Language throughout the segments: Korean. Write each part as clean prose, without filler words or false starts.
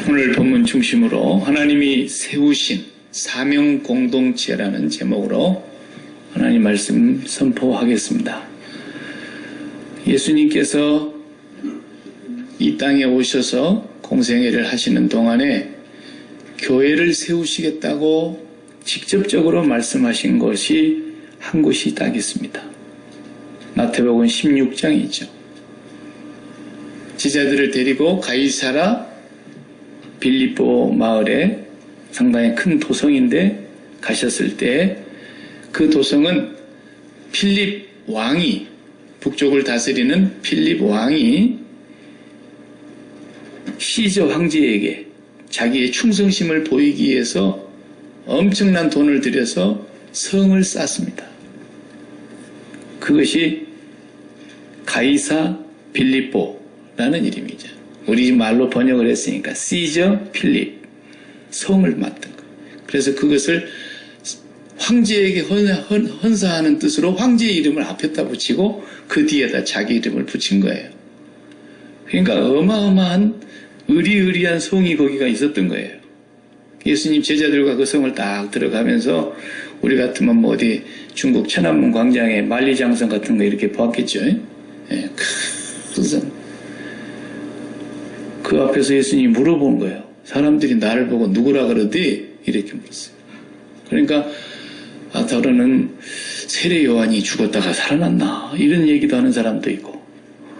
오늘 본문 중심으로 하나님이 세우신 사명 공동체라는 제목으로 하나님 말씀 선포하겠습니다. 예수님께서 이 땅에 오셔서 공생애를 하시는 동안에 교회를 세우시겠다고 직접적으로 말씀하신 것이 한 곳이 딱 있습니다. 마태복음 16장이죠. 제자들을 데리고 가이사라 빌립보 마을에 상당히 큰 도성인데 가셨을 때 그 도성은 필립 왕이, 북쪽을 다스리는 필립 왕이 시저 황제에게 자기의 충성심을 보이기 위해서 엄청난 돈을 들여서 성을 쌓습니다. 그것이 가이사 빌립보라는 이름이죠. 우리 말로 번역을 했으니까 시저 필립, 성을 맡은 거예요. 그래서 그것을 황제에게 헌사하는 뜻으로 황제의 이름을 앞에다 붙이고 그 뒤에다 자기 이름을 붙인 거예요. 그러니까 어마어마한 의리의리한 성이 거기가 있었던 거예요. 예수님 제자들과 그 성을 딱 들어가면서 우리 같으면 뭐 어디 중국 천안문 광장에 만리장성 같은 거 이렇게 보았겠죠. 예, 큰 성. 그 앞에서 예수님이 물어본 거예요. 사람들이 나를 보고 누구라 그러디? 이렇게 물었어요. 그러니까 더러는 세례 요한이 죽었다가 살아났나 이런 얘기도 하는 사람도 있고,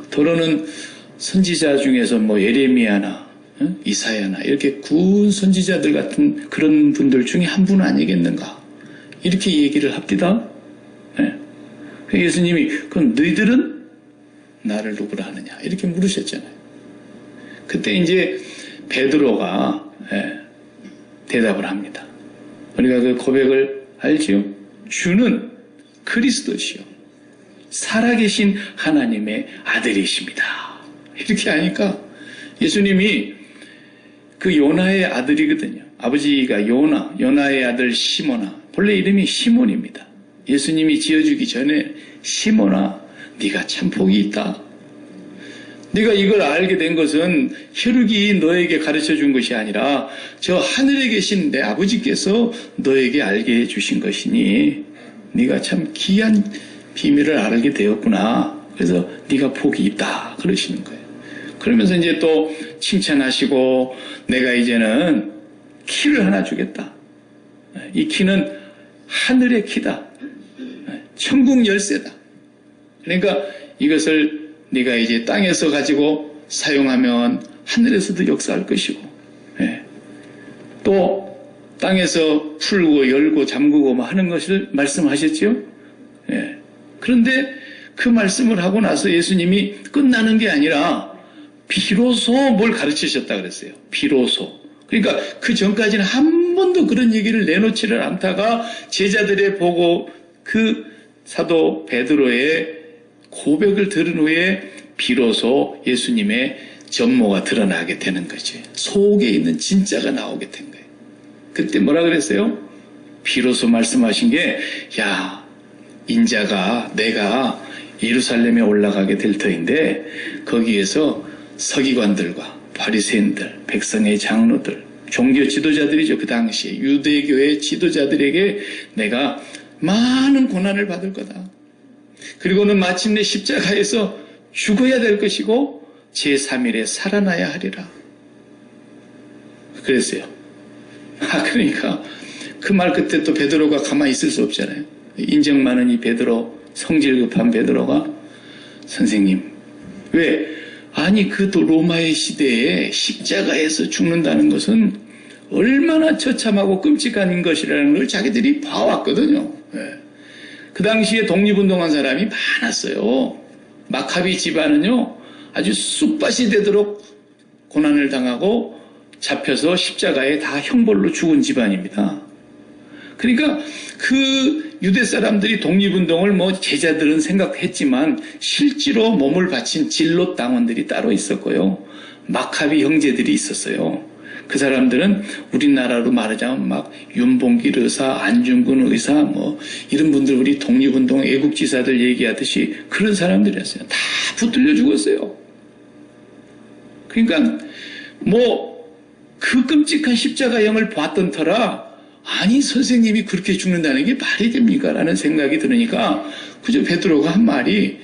더러는 선지자 중에서 뭐 예레미야나 이사야나 이렇게 구운 선지자들 같은 그런 분들 중에 한 분 아니겠는가 이렇게 얘기를 합디다. 네. 예수님이 그럼 너희들은 나를 누구라 하느냐 이렇게 물으셨잖아요. 그때 이제 베드로가 대답을 합니다. 우리가 그 고백을 알지요? 주는 그리스도시요 살아계신 하나님의 아들이십니다. 이렇게 하니까 예수님이 그 요나의 아들이거든요. 아버지가 요나의 아들 시몬아, 본래 이름이 시몬입니다. 예수님이 지어주기 전에 시몬아, 네가 참 복이 있다. 네가 이걸 알게 된 것은 혈육이 너에게 가르쳐 준 것이 아니라 저 하늘에 계신 내 아버지께서 너에게 알게 해주신 것이니 네가 참 귀한 비밀을 알게 되었구나. 그래서 네가 복이 있다 그러시는 거예요. 그러면서 이제 또 칭찬하시고 내가 이제는 키를 하나 주겠다. 이 키는 하늘의 키다. 천국 열쇠다. 그러니까 이것을 네가 이제 땅에서 가지고 사용하면 하늘에서도 역사할 것이고, 또 땅에서 풀고 열고 잠그고 하는 것을 말씀하셨죠. 그런데 그 말씀을 하고 나서 예수님이 끝나는 게 아니라 비로소 뭘 가르치셨다 그랬어요. 비로소. 그러니까 그 전까지는 한 번도 그런 얘기를 내놓지를 않다가 제자들의 보고 그 사도 베드로의 고백을 들은 후에 비로소 예수님의 전모가 드러나게 되는 거지. 속에 있는 진짜가 나오게 된 거예요. 그때 뭐라 그랬어요? 비로소 말씀하신 게, 야, 인자가 내가 예루살렘에 올라가게 될 터인데 거기에서 서기관들과 바리새인들, 백성의 장로들, 종교 지도자들이죠. 그 당시에 유대교의 지도자들에게 내가 많은 고난을 받을 거다. 그리고는 마침내 십자가에서 죽어야 될 것이고 제3일에 살아나야 하리라. 그랬어요. 그러니까 그 말 끝에 또 베드로가 가만히 있을 수 없잖아요. 인정 많은 이 베드로, 성질 급한 베드로가 선생님, 왜? 아니 그 로마의 시대에 십자가에서 죽는다는 것은 얼마나 처참하고 끔찍한 것이라는 걸 자기들이 봐왔거든요. 그 당시에 독립운동한 사람이 많았어요. 마카비 집안은요 아주 쑥밭이 되도록 고난을 당하고 잡혀서 십자가에 다 형벌로 죽은 집안입니다. 그러니까 그 유대 사람들이 독립운동을 뭐 제자들은 생각했지만 실제로 몸을 바친 진롯 당원들이 따로 있었고요. 마카비 형제들이 있었어요. 그 사람들은 우리나라로 말하자면 막 윤봉길 의사, 안중근 의사 뭐 이런 분들 우리 독립운동 애국지사들 얘기하듯이 그런 사람들이었어요. 다 붙들려 죽었어요. 그러니까 뭐 그 끔찍한 십자가형을 봤던 터라 아니 선생님이 그렇게 죽는다는 게 말이 됩니까? 라는 생각이 들으니까 그저 베드로가 한 말이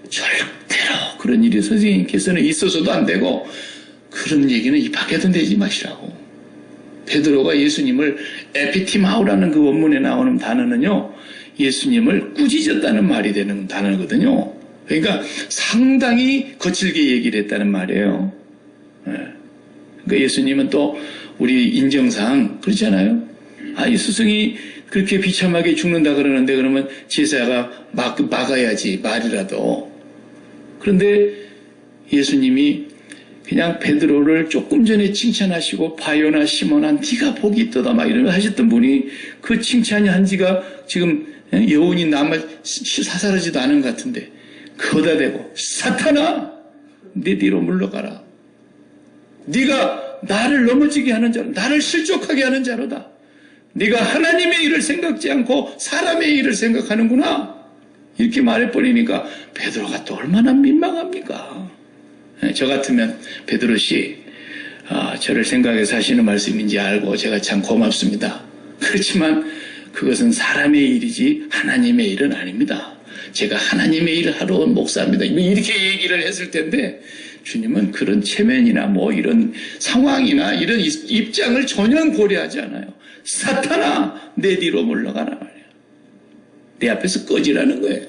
절대로 그런 일이 선생님께서는 있어서도 안 되고 그런 얘기는 입 밖에도 내지 마시라고. 베드로가 예수님을 에피티마우라는 그 원문에 나오는 단어는요, 예수님을 꾸짖었다는 말이 되는 단어거든요. 그러니까 상당히 거칠게 얘기를 했다는 말이에요. 그러니까 예수님은 또 우리 인정상 그렇잖아요. 이 스승이 그렇게 비참하게 죽는다 그러는데 그러면 제사가 막아야지 말이라도. 그런데 예수님이 그냥 베드로를 조금 전에 칭찬하시고 바요나 시몬아 네가 복이 있도다 막 이러면서 하셨던 분이 그 칭찬이 한 지가 지금 여운이 사사르지도 않은 것 같은데 거다 대고 사탄아 내 뒤로 물러가라. 네가 나를 넘어지게 하는 자로 나를 실족하게 하는 자로다. 네가 하나님의 일을 생각지 않고 사람의 일을 생각하는구나. 이렇게 말해버리니까 베드로가 또 얼마나 민망합니까? 저 같으면 베드로 씨 저를 생각해서 하시는 말씀인지 알고 제가 참 고맙습니다. 그렇지만 그것은 사람의 일이지 하나님의 일은 아닙니다. 제가 하나님의 일을 하러 온 목사입니다. 이렇게 얘기를 했을 텐데 주님은 그런 체면이나 뭐 이런 상황이나 이런 입장을 전혀 고려하지 않아요. 사탄아 내 뒤로 물러가라 말이야. 내 앞에서 꺼지라는 거예요.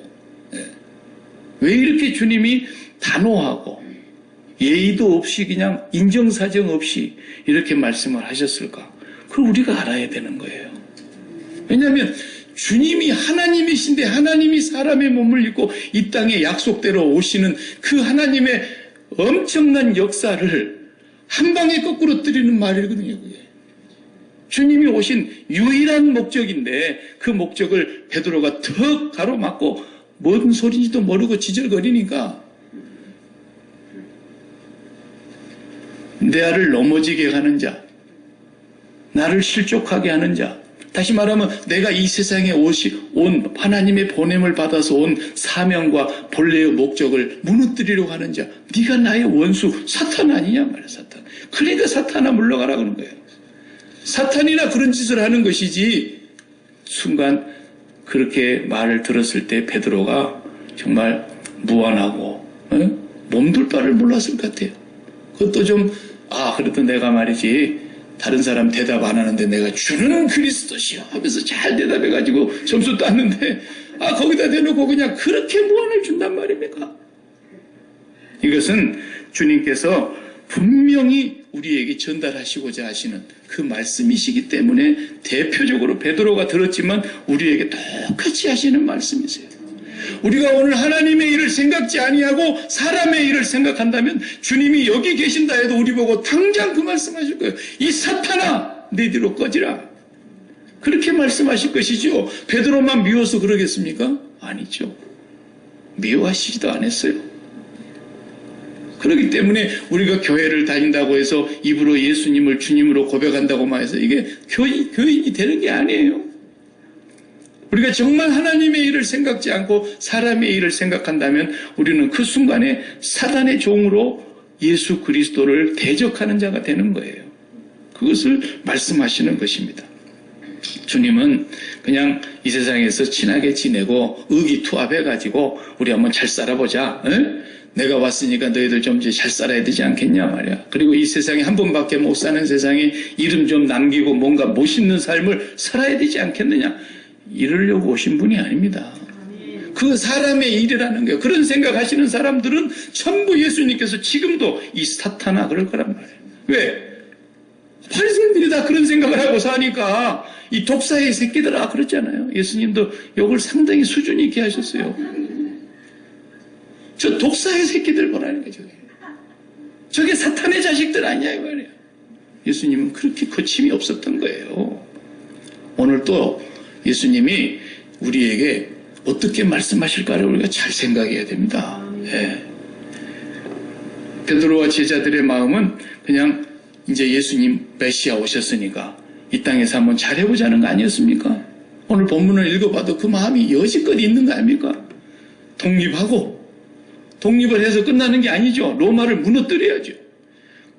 왜 이렇게 주님이 단호하고 예의도 없이 그냥 인정사정 없이 이렇게 말씀을 하셨을까? 그걸 우리가 알아야 되는 거예요. 왜냐하면 주님이 하나님이신데 하나님이 사람의 몸을 입고 이 땅에 약속대로 오시는 그 하나님의 엄청난 역사를 한 방에 거꾸로 뜨리는 말이거든요. 그게. 주님이 오신 유일한 목적인데 그 목적을 베드로가 턱 가로막고 뭔 소리인지도 모르고 지절거리니까 내 아를 넘어지게 하는 자, 나를 실족하게 하는 자, 다시 말하면 내가 이 세상에 온 하나님의 보냄을 받아서 온 사명과 본래의 목적을 무너뜨리려고 하는 자, 네가 나의 원수 사탄 아니냐 말이야. 사탄. 그러니까 사탄아 물러가라 그러는 거예요. 사탄이나 그런 짓을 하는 것이지. 순간 그렇게 말을 들었을 때 베드로가 정말 무안하고 몸둘 바를 몰랐을 것 같아요. 그것도 좀 그래도 내가 말이지 다른 사람 대답 안 하는데 내가 주는 그리스도시요 하면서 잘 대답해가지고 점수 땄는데 거기다 대놓고 그냥 그렇게 무안을 준단 말입니까? 이것은 주님께서 분명히 우리에게 전달하시고자 하시는 그 말씀이시기 때문에 대표적으로 베드로가 들었지만 우리에게 똑같이 하시는 말씀이세요. 우리가 오늘 하나님의 일을 생각지 아니하고 사람의 일을 생각한다면 주님이 여기 계신다 해도 우리 보고 당장 그 말씀하실 거예요. 이 사탄아 내 뒤로 꺼지라. 그렇게 말씀하실 것이죠. 베드로만 미워서 그러겠습니까? 아니죠. 미워하시지도 않았어요. 그렇기 때문에 우리가 교회를 다닌다고 해서 입으로 예수님을 주님으로 고백한다고만 해서 이게 교인이 되는 게 아니에요. 우리가 정말 하나님의 일을 생각지 않고 사람의 일을 생각한다면 우리는 그 순간에 사단의 종으로 예수 그리스도를 대적하는 자가 되는 거예요. 그것을 말씀하시는 것입니다. 주님은 그냥 이 세상에서 친하게 지내고 의기투합해가지고 우리 한번 잘 살아보자. 내가 왔으니까 너희들 좀 이제 잘 살아야 되지 않겠냐 말이야. 그리고 이 세상에 한 번밖에 못 사는 세상에 이름 좀 남기고 뭔가 멋있는 삶을 살아야 되지 않겠느냐. 이러려고 오신 분이 아닙니다. 그 사람의 일이라는 거예요. 그런 생각하시는 사람들은 전부 예수님께서 지금도 이 사탄아 그럴 거란 말이에요. 왜? 바리새인들이 다 그런 생각을 하고 사니까 이 독사의 새끼들아 그랬잖아요. 예수님도 욕을 상당히 수준 있게 하셨어요. 저 독사의 새끼들 보라는 거죠. 저게 사탄의 자식들 아니냐 이 말이에요. 예수님은 그렇게 거침이 없었던 거예요. 오늘 또 예수님이 우리에게 어떻게 말씀하실까를 우리가 잘 생각해야 됩니다. 베드로와 제자들의 마음은 그냥 이제 예수님 메시아 오셨으니까 이 땅에서 한번 잘해보자는 거 아니었습니까? 오늘 본문을 읽어봐도 그 마음이 여지껏 있는 거 아닙니까? 독립을 해서 끝나는 게 아니죠. 로마를 무너뜨려야죠.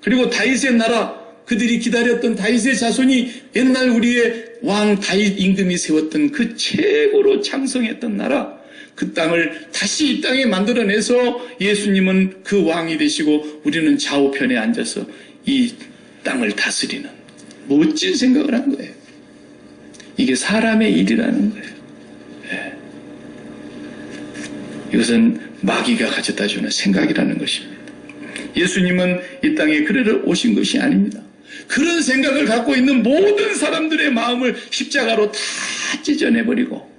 그리고 다윗의 나라 그들이 기다렸던 다윗의 자손이 옛날 우리의 왕 다윗 임금이 세웠던 그 최고로 창성했던 나라, 그 땅을 다시 이 땅에 만들어내서 예수님은 그 왕이 되시고 우리는 좌우편에 앉아서 이 땅을 다스리는 멋진 생각을 한 거예요. 이게 사람의 일이라는 거예요. 예. 이것은 마귀가 가져다 주는 생각이라는 것입니다. 예수님은 이 땅에 그래서 오신 것이 아닙니다. 그런 생각을 갖고 있는 모든 사람들의 마음을 십자가로 다 찢어내버리고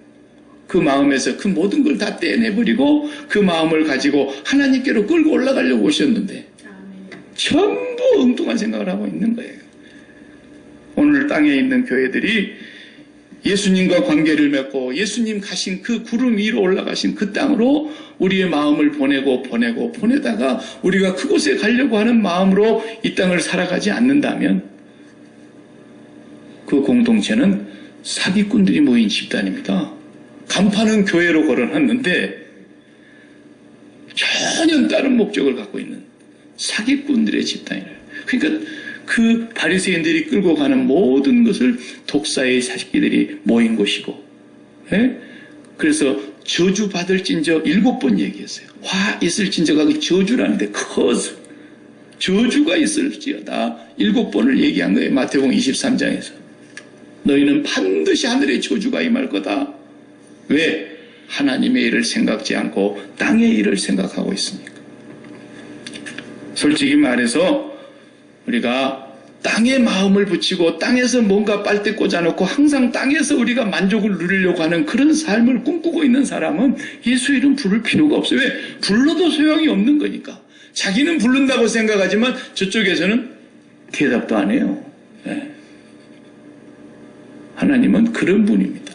그 마음에서 그 모든 걸 다 떼내버리고 그 마음을 가지고 하나님께로 끌고 올라가려고 오셨는데 전부 엉뚱한 생각을 하고 있는 거예요. 오늘 땅에 있는 교회들이 예수님과 관계를 맺고 예수님 가신 그 구름 위로 올라가신 그 땅으로 우리의 마음을 보내다가 우리가 그곳에 가려고 하는 마음으로 이 땅을 살아가지 않는다면 그 공동체는 사기꾼들이 모인 집단입니다. 간판은 교회로 걸어놨는데 전혀 다른 목적을 갖고 있는 사기꾼들의 집단이에요. 그러니까 그 바리새인들이 끌고 가는 모든 것을 독사의 자식들이 모인 곳이고, 예? 그래서 저주받을진저 7번 얘기했어요. 화 있을진저가 그 저주라는데 커서 저주가 있을지어다 7번을 얘기한 거예요. 마태복음 23장에서. 너희는 반드시 하늘의 저주가 임할 거다. 왜? 하나님의 일을 생각지 않고 땅의 일을 생각하고 있으니까. 솔직히 말해서 우리가 땅에 마음을 붙이고 땅에서 뭔가 빨대 꽂아놓고 항상 땅에서 우리가 만족을 누리려고 하는 그런 삶을 꿈꾸고 있는 사람은 예수 이름 부를 필요가 없어요. 왜? 불러도 소용이 없는 거니까. 자기는 부른다고 생각하지만 저쪽에서는 대답도 안 해요. 네. 하나님은 그런 분입니다.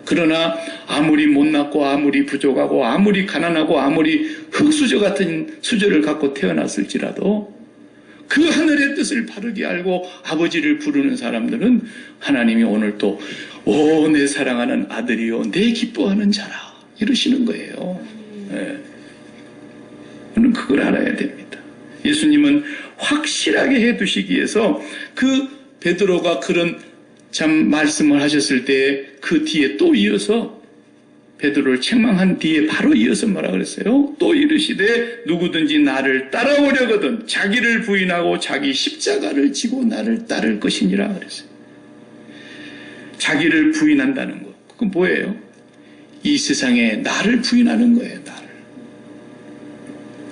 그러나 아무리 못났고 아무리 부족하고 아무리 가난하고 아무리 흙수저 같은 수저를 갖고 태어났을지라도 그 하늘의 뜻을 바르게 알고 아버지를 부르는 사람들은 하나님이 오늘 또 오 내 사랑하는 아들이요 내 기뻐하는 자라 이러시는 거예요. 네. 우리는 그걸 알아야 됩니다. 예수님은 확실하게 해두시기 위해서 그 베드로가 그런 참 말씀을 하셨을 때 그 뒤에 또 이어서 베드로를 책망한 뒤에 바로 이어서 뭐라 그랬어요? 또 이르시되 누구든지 나를 따라오려거든 자기를 부인하고 자기 십자가를 지고 나를 따를 것이니라 그랬어요. 자기를 부인한다는 거. 그건 뭐예요? 이 세상에 나를 부인하는 거예요. 나를.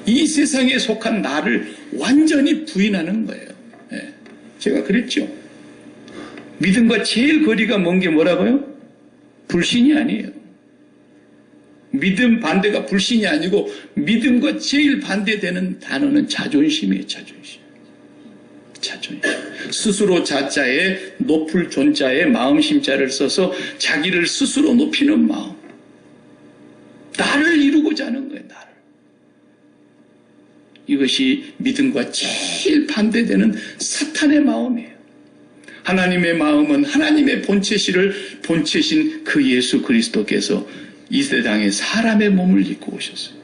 이 세상에 속한 나를 완전히 부인하는 거예요. 네. 제가 그랬죠. 믿음과 제일 거리가 먼 게 뭐라고요? 불신이 아니에요. 믿음 반대가 불신이 아니고 믿음과 제일 반대되는 단어는 자존심이에요. 자존심. 스스로 자자에 높을 존자에 마음심자를 써서 자기를 스스로 높이는 마음. 나를 이루고자 하는 거예요. 나를. 이것이 믿음과 제일 반대되는 사탄의 마음이에요. 하나님의 마음은 하나님의 본체신 그 예수 그리스도께서 이 세상에 사람의 몸을 입고 오셨어요.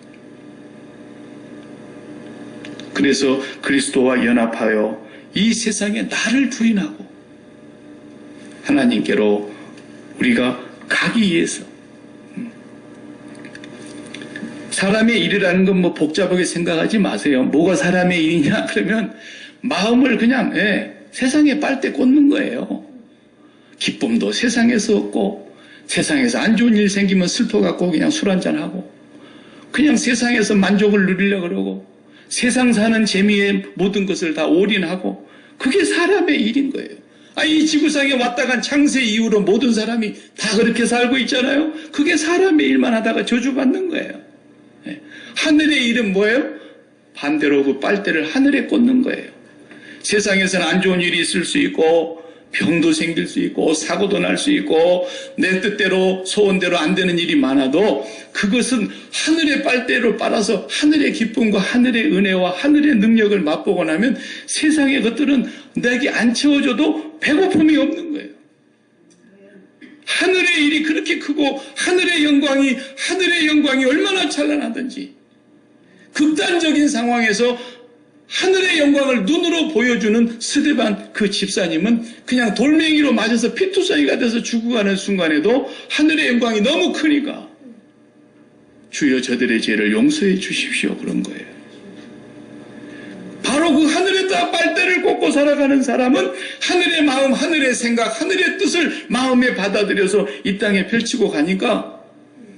그래서 그리스도와 연합하여 이 세상에 나를 부인하고 하나님께로 우리가 가기 위해서 사람의 일이라는 건 뭐 복잡하게 생각하지 마세요. 뭐가 사람의 일이냐 그러면 마음을 그냥 세상에 빨대 꽂는 거예요. 기쁨도 세상에서 얻고 세상에서 안 좋은 일 생기면 슬퍼갖고 그냥 술 한잔하고 그냥 세상에서 만족을 누리려고 그러고 세상 사는 재미에 모든 것을 다 올인하고 그게 사람의 일인 거예요. 이 지구상에 왔다 간 창세 이후로 모든 사람이 다 그렇게 살고 있잖아요. 그게 사람의 일만 하다가 저주받는 거예요. 하늘의 일은 뭐예요? 반대로 그 빨대를 하늘에 꽂는 거예요. 세상에서는 안 좋은 일이 있을 수 있고 병도 생길 수 있고 사고도 날 수 있고 내 뜻대로 소원대로 안 되는 일이 많아도 그것은 하늘의 빨대로 빨아서 하늘의 기쁨과 하늘의 은혜와 하늘의 능력을 맛보고 나면 세상의 것들은 내게 안 채워줘도 배고픔이 없는 거예요. 하늘의 일이 그렇게 크고 하늘의 영광이 얼마나 찬란하든지 극단적인 상황에서 하늘의 영광을 눈으로 보여주는 스데반 그 집사님은 그냥 돌멩이로 맞아서 피투성이가 돼서 죽어가는 순간에도 하늘의 영광이 너무 크니까 주여 저들의 죄를 용서해 주십시오 그런 거예요. 바로 그 하늘에다 빨대를 꽂고 살아가는 사람은 하늘의 마음, 하늘의 생각, 하늘의 뜻을 마음에 받아들여서 이 땅에 펼치고 가니까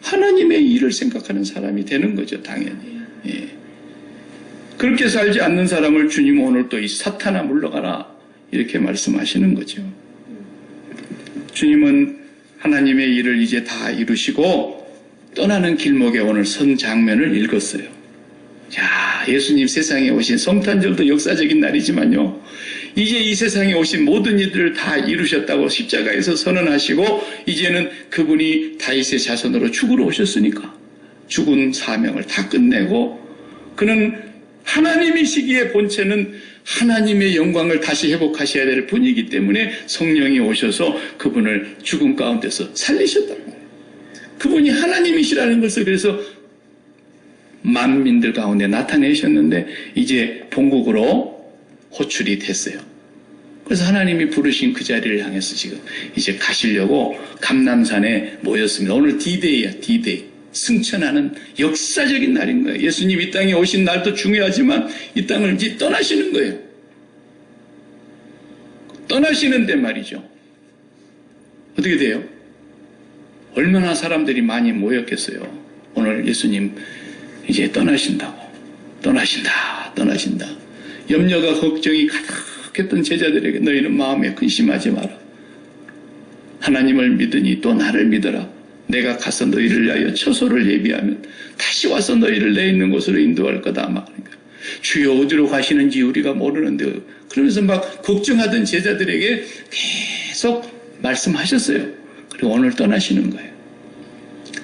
하나님의 일을 생각하는 사람이 되는 거죠, 당연히. 예. 그렇게 살지 않는 사람을 주님은 오늘 또 이 사탄아 물러가라 이렇게 말씀하시는 거죠. 주님은 하나님의 일을 이제 다 이루시고 떠나는 길목에 오늘 선 장면을 읽었어요. 자, 예수님 세상에 오신 성탄절도 역사적인 날이지만요. 이제 이 세상에 오신 모든 일들을 다 이루셨다고 십자가에서 선언하시고 이제는 그분이 다윗의 자손으로 죽으러 오셨으니까 죽은 사명을 다 끝내고 그는 하나님이시기에 본체는 하나님의 영광을 다시 회복하셔야 될 분이기 때문에 성령이 오셔서 그분을 죽음 가운데서 살리셨다고. 그분이 하나님이시라는 것을 그래서 만민들 가운데 나타내셨는데 이제 본국으로 호출이 됐어요. 그래서 하나님이 부르신 그 자리를 향해서 지금 이제 가시려고 감람산에 모였습니다. 오늘 D-Day야, D-Day. 승천하는 역사적인 날인 거예요. 예수님 이 땅에 오신 날도 중요하지만 이 땅을 이제 떠나시는 거예요. 떠나시는데 말이죠. 어떻게 돼요? 얼마나 사람들이 많이 모였겠어요. 오늘 예수님 이제 떠나신다고. 떠나신다. 염려가 걱정이 가득했던 제자들에게 너희는 마음에 근심하지 마라. 하나님을 믿으니 또 나를 믿어라. 내가 가서 너희를 위하여 처소를 예비하면 다시 와서 너희를 내 있는 곳으로 인도할 거다. 막 그러니까 주여 어디로 가시는지 우리가 모르는데 그러면서 막 걱정하던 제자들에게 계속 말씀하셨어요. 그리고 오늘 떠나시는 거예요.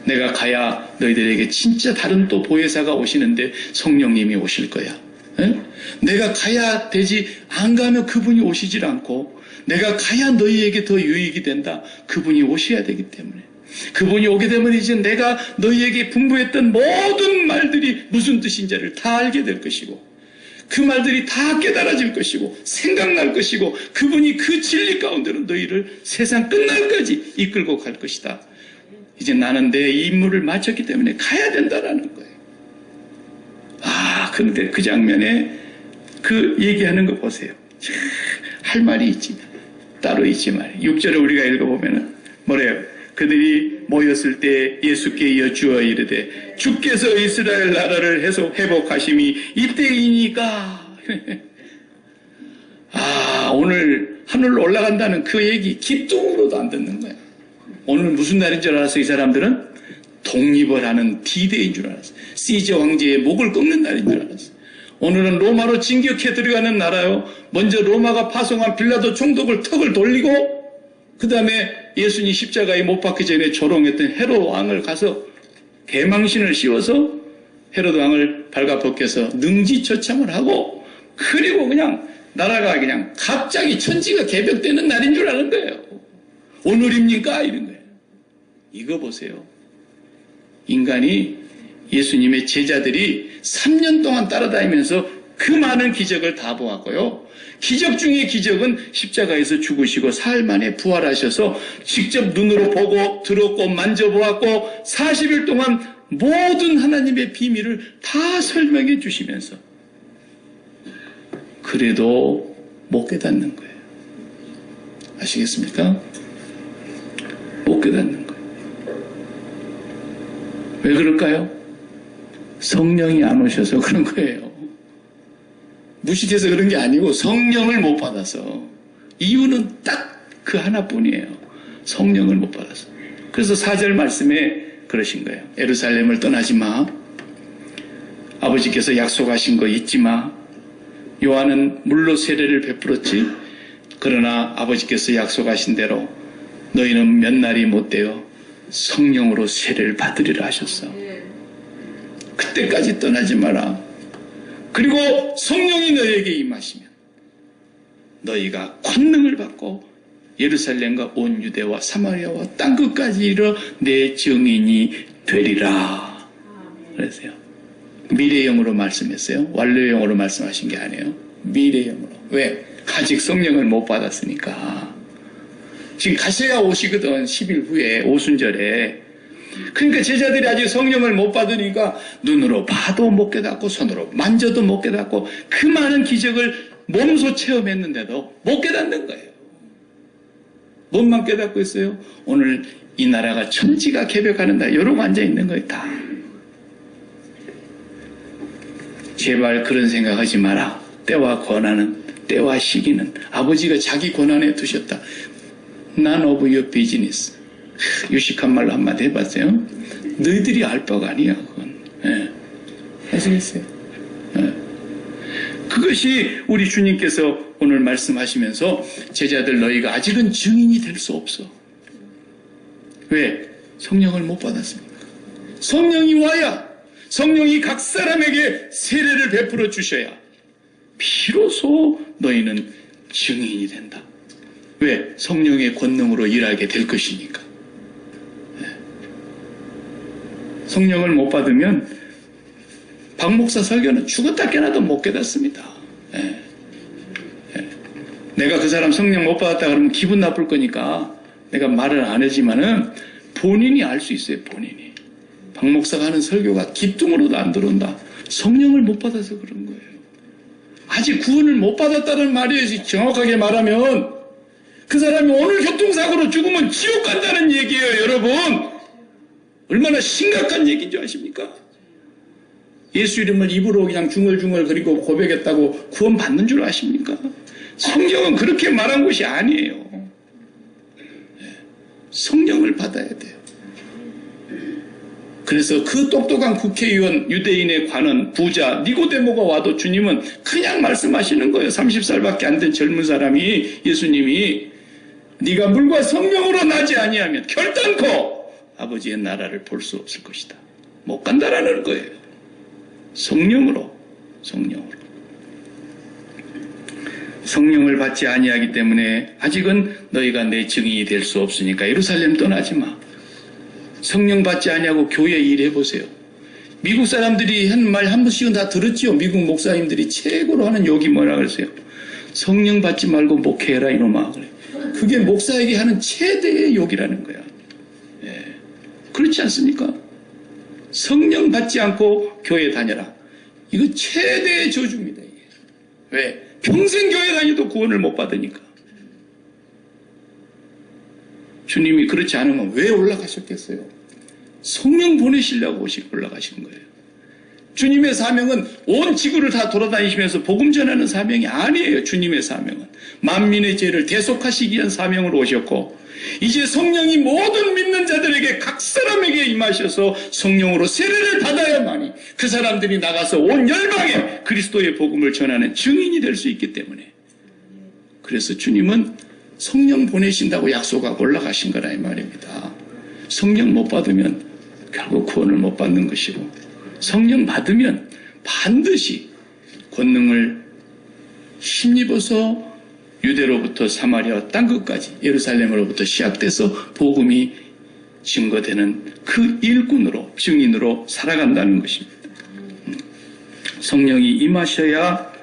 내가 가야 너희들에게 진짜 다른 또 보혜사가 오시는데 성령님이 오실 거야. 에? 내가 가야 되지 안 가면 그분이 오시질 않고 내가 가야 너희에게 더 유익이 된다. 그분이 오셔야 되기 때문에 그분이 오게 되면 이제 내가 너희에게 분부했던 모든 말들이 무슨 뜻인지를 다 알게 될 것이고 그 말들이 다 깨달아질 것이고 생각날 것이고 그분이 그 진리 가운데로 너희를 세상 끝날까지 이끌고 갈 것이다. 이제 나는 내 임무를 마쳤기 때문에 가야 된다라는 거예요. 아, 그런데 그 장면에 그 얘기하는 거 보세요. 할 말이 있지 따로 있지 말이에요. 6절을 우리가 읽어보면은 뭐래요? 그들이 모였을 때 예수께 여쭈어 이르되 주께서 이스라엘 나라를 회복하심이 이때이니까. 아, 오늘 하늘로 올라간다는 그 얘기 기뚱으로도 안 듣는 거야. 오늘 무슨 날인 줄 알았어? 이 사람들은 독립을 하는 D-Day인 줄 알았어. 시저 황제의 목을 꺾는 날인 줄 알았어. 오늘은 로마로 진격해 들어가는 나라요. 먼저 로마가 파송한 빌라도 총독을 턱을 돌리고 그 다음에 예수님 십자가에 못 박기 전에 조롱했던 헤롯 왕을 가서 개망신을 씌워서 헤롯 왕을 발가벗겨서 능지처참을 하고 그리고 그냥 나라가 그냥 갑자기 천지가 개벽되는 날인 줄 아는 거예요. 오늘입니까? 이런 거예요. 이거 보세요. 인간이 예수님의 제자들이 3년 동안 따라다니면서 그 많은 기적을 다 보았고요. 기적 중의 기적은 십자가에서 죽으시고 사흘 만에 부활하셔서 직접 눈으로 보고 들었고 만져보았고 40일 동안 모든 하나님의 비밀을 다 설명해 주시면서 그래도 못 깨닫는 거예요. 아시겠습니까? 못 깨닫는 거예요. 왜 그럴까요? 성령이 안 오셔서 그런 거예요. 무식해서 그런 게 아니고 성령을 못 받아서. 이유는 딱 그 하나뿐이에요. 성령을 못 받아서. 그래서 4절 말씀에 그러신 거예요. 예루살렘을 떠나지 마. 아버지께서 약속하신 거 잊지 마. 요한은 물로 세례를 베풀었지. 그러나 아버지께서 약속하신 대로 너희는 몇 날이 못되어 성령으로 세례를 받으리라 하셨어. 그때까지 떠나지 마라. 그리고 성령이 너희에게 임하시면 너희가 권능을 받고 예루살렘과 온 유대와 사마리아와 땅끝까지 이르러 내 증인이 되리라. 그러세요. 미래형으로 말씀했어요. 완료형으로 말씀하신 게 아니에요. 미래형으로. 왜? 아직 성령을 못 받았으니까. 지금 가셔야 오시거든. 10일 후에 오순절에. 그러니까 제자들이 아직 성령을 못 받으니까 눈으로 봐도 못 깨닫고 손으로 만져도 못 깨닫고 그 많은 기적을 몸소 체험했는데도 못 깨닫는 거예요. 뭔만 깨닫고 있어요? 오늘 이 나라가 천지가 개벽하는 날 이러고 앉아있는 거예요. 다. 제발 그런 생각하지 마라. 때와 권한은, 때와 시기는 아버지가 자기 권한에 두셨다. None of your business. 유식한 말로 한마디 해봤어요. 너희들이 알 바가 아니야, 그건. 예. 아시겠어요? 예. 그것이 우리 주님께서 오늘 말씀하시면서 제자들 너희가 아직은 증인이 될 수 없어. 왜? 성령을 못 받았습니다. 성령이 와야, 성령이 각 사람에게 세례를 베풀어 주셔야 비로소 너희는 증인이 된다. 왜? 성령의 권능으로 일하게 될 것이니까. 성령을 못 받으면 박 목사 설교는 죽었다 깨나도 못 깨닫습니다. 내가 그 사람 성령 못 받았다 그러면 기분 나쁠 거니까 내가 말을 안 하지만은 본인이 알 수 있어요. 본인이. 박 목사가 하는 설교가 기뚱으로도 안 들어온다. 성령을 못 받아서 그런 거예요. 아직 구원을 못 받았다는 말이에요. 정확하게 말하면 그 사람이 오늘 교통사고로 죽으면 지옥 간다는 얘기예요. 여러분. 얼마나 심각한 얘기인 줄 아십니까? 예수 이름을 입으로 그냥 중얼중얼 그리고 고백했다고 구원 받는 줄 아십니까? 성경은 그렇게 말한 것이 아니에요. 성령을 받아야 돼요. 그래서 그 똑똑한 국회의원 유대인의 관원 부자 니고데모가 와도 주님은 그냥 말씀하시는 거예요. 30살밖에 안 된 젊은 사람이 예수님이 네가 물과 성령으로 나지 아니하면 결단코 아버지의 나라를 볼 수 없을 것이다. 못 간다라는 거예요. 성령으로. 성령을 받지 아니하기 때문에 아직은 너희가 내 증인이 될 수 없으니까 예루살렘 떠나지 마. 성령 받지 아니하고 교회 일해보세요. 미국 사람들이 한 말 한 번씩은 다 들었지요. 미국 목사님들이 최고로 하는 욕이 뭐라 그러세요? 성령 받지 말고 목회해라 이놈아. 그래. 그게 목사에게 하는 최대의 욕이라는 거야. 예. 그렇지 않습니까? 성령 받지 않고 교회 다녀라. 이거 최대의 저주입니다. 이게. 왜? 평생 교회 다녀도 구원을 못 받으니까. 주님이 그렇지 않으면 왜 올라가셨겠어요? 성령 보내시려고 올라가신 거예요. 주님의 사명은 온 지구를 다 돌아다니시면서 복음 전하는 사명이 아니에요. 주님의 사명은 만민의 죄를 대속하시기 위한 사명으로 오셨고 이제 성령이 모든 믿는 자들에게 각 사람에게 임하셔서 성령으로 세례를 받아야만이 그 사람들이 나가서 온 열방에 그리스도의 복음을 전하는 증인이 될 수 있기 때문에 그래서 주님은 성령 보내신다고 약속하고 올라가신 거라 이 말입니다. 성령 못 받으면 결국 구원을 못 받는 것이고 성령 받으면 반드시 권능을 힘입어서 유대로부터 사마리아 땅끝까지 예루살렘으로부터 시작돼서 복음이 증거되는 그 일꾼으로 증인으로 살아간다는 것입니다. 성령이 임하셔야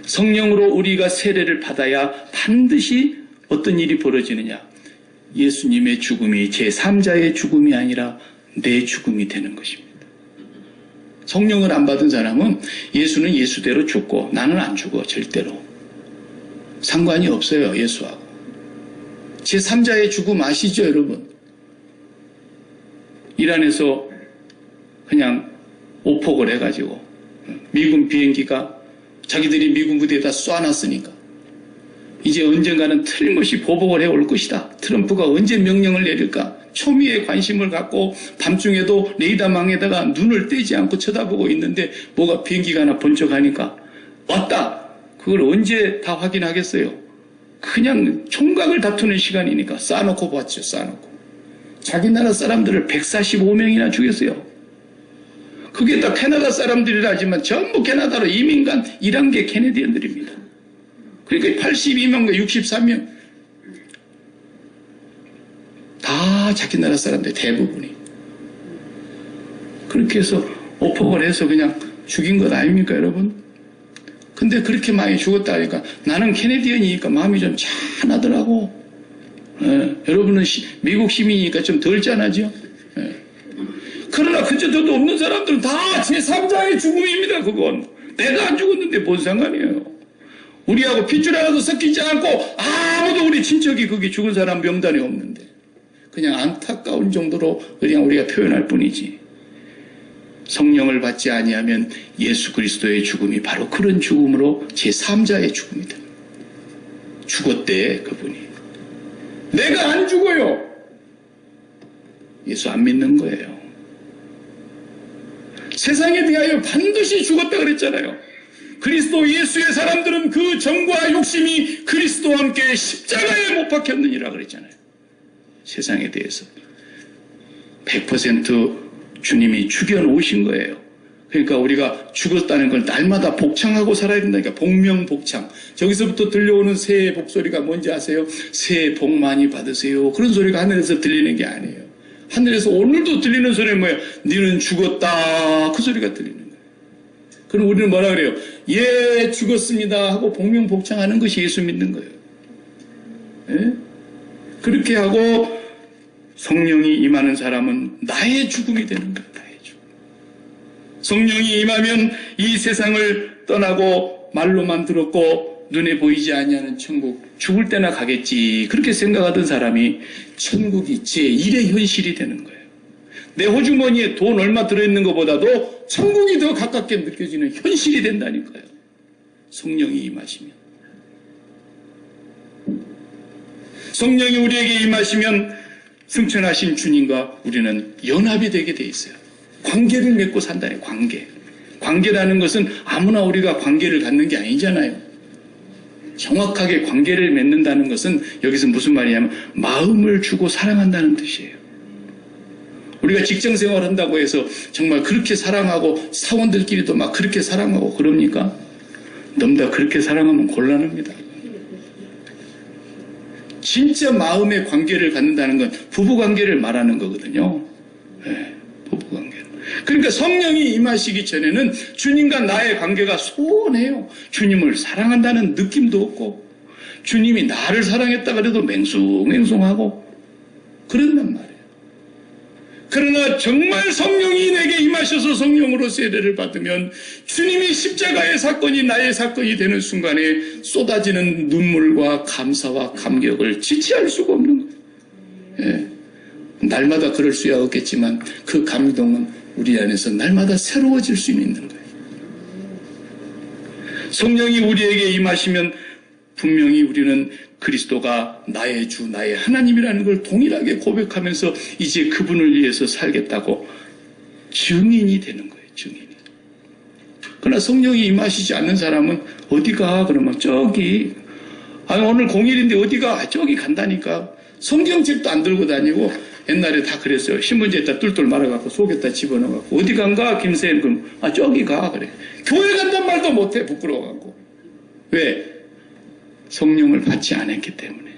성령으로 우리가 세례를 받아야 반드시 어떤 일이 벌어지느냐. 예수님의 죽음이 제3자의 죽음이 아니라 내 죽음이 되는 것입니다. 성령을 안 받은 사람은 예수는 예수대로 죽고 나는 안 죽어 절대로. 상관이 없어요. 예수하고. 제3자의 죽음 아시죠 여러분? 이란에서 그냥 오폭을 해가지고 미군 비행기가 자기들이 미군 부대에다 쏴놨으니까 이제 언젠가는 틀림없이 보복을 해올 것이다. 트럼프가 언제 명령을 내릴까? 초미에 관심을 갖고 밤중에도 레이더망에다가 눈을 떼지 않고 쳐다보고 있는데 뭐가 비행기가 하나 번쩍하니까 왔다. 그걸 언제 다 확인하겠어요? 그냥 총각을 다투는 시간이니까 쏴놓고 봤죠. 쏴놓고. 자기 나라 사람들을 145명이나 죽였어요. 그게 다 캐나다 사람들이라 하지만 전부 캐나다로 이민 간 1단계 캐네디언들입니다. 그러니까 82명과 63명 다 자기 나라 사람들 대부분이. 그렇게 해서 오폭을 해서 그냥 죽인 것 아닙니까, 여러분? 근데 그렇게 많이 죽었다 하니까 나는 캐네디언이니까 마음이 좀 짠하더라고. 여러분은 미국 시민이니까 좀 덜 짠하죠? 그러나 그저도 없는 사람들은 다 제3자의 죽음입니다, 그건. 내가 안 죽었는데 뭔 상관이에요. 우리하고 핏줄 하나도 섞이지 않고 아무도 우리 친척이 거기 죽은 사람 명단에 없는데 그냥 안타까운 정도로 그냥 우리가 표현할 뿐이지. 성령을 받지 아니하면 예수 그리스도의 죽음이 바로 그런 죽음으로 제3자의 죽음이다. 죽었대, 그분이. 내가 안 죽어요. 예수 안 믿는 거예요. 세상에 대하여 반드시 죽었다 그랬잖아요. 그리스도 예수의 사람들은 그 정과 욕심이 그리스도와 함께 십자가에 못 박혔느니라 그랬잖아요. 세상에 대해서 100% 주님이 죽여놓으신 거예요. 그러니까 우리가 죽었다는 걸 날마다 복창하고 살아야 된다니까. 복명복창. 저기서부터 들려오는 새해 복소리가 뭔지 아세요? 새해 복 많이 받으세요. 그런 소리가 하늘에서 들리는 게 아니에요. 하늘에서 오늘도 들리는 소리는 뭐예요? 너는 죽었다. 그 소리가 들리는 거예요. 그럼 우리는 뭐라 그래요? 예, 죽었습니다 하고 복명복창하는 것이 예수 믿는 거예요. 예? 그렇게 하고 성령이 임하는 사람은 나의 죽음이 되는 거예요. 나의 죽음. 성령이 임하면 이 세상을 떠나고 말로만 들었고 눈에 보이지 아니하는 천국, 죽을 때나 가겠지 그렇게 생각하던 사람이 천국이 제1의 현실이 되는 거예요. 내 호주머니에 돈 얼마 들어있는 것보다도 천국이 더 가깝게 느껴지는 현실이 된다니까요. 성령이 임하시면. 성령이 우리에게 임하시면 승천하신 주님과 우리는 연합이 되게 돼 있어요. 관계를 맺고 산다요. 관계. 관계라는 것은 아무나 우리가 관계를 갖는 게 아니잖아요. 정확하게 관계를 맺는다는 것은 여기서 무슨 말이냐면 마음을 주고 사랑한다는 뜻이에요. 우리가 직장 생활한다고 해서 정말 그렇게 사랑하고 사원들끼리도 막 그렇게 사랑하고 그럽니까? 너무 다 그렇게 사랑하면 곤란합니다. 진짜 마음의 관계를 갖는다는 건 부부관계를 말하는 거거든요. 네, 부부관계를. 그러니까 성령이 임하시기 전에는 주님과 나의 관계가 소원해요. 주님을 사랑한다는 느낌도 없고 주님이 나를 사랑했다 그래도 맹숭맹숭하고 그런단 말이에요. 그러나 정말 성령이 내게 임하셔서 성령으로 세례를 받으면 주님이 십자가의 사건이 나의 사건이 되는 순간에 쏟아지는 눈물과 감사와 감격을 지체할 수가 없는 거예요. 예. 날마다 그럴 수야 없겠지만 그 감동은 우리 안에서 날마다 새로워질 수 있는 거예요. 성령이 우리에게 임하시면 분명히 우리는 그리스도가 나의 주, 나의 하나님이라는 걸 동일하게 고백하면서 이제 그분을 위해서 살겠다고 증인이 되는 거예요. 증인이. 그러나 성령이 임하시지 않는 사람은 어디가? 그러면 저기. 오늘 공일인데 어디가? 저기 간다니까. 성경책도 안 들고 다니고 옛날에 다 그랬어요. 신문지에다 뚫뚫 말아갖고 속에다 집어넣어갖고 어디 간가? 김세현. 그럼 저기 가. 그래. 교회 간단 말도 못해. 부끄러워갖고. 왜? 성령을 받지 않았기 때문에.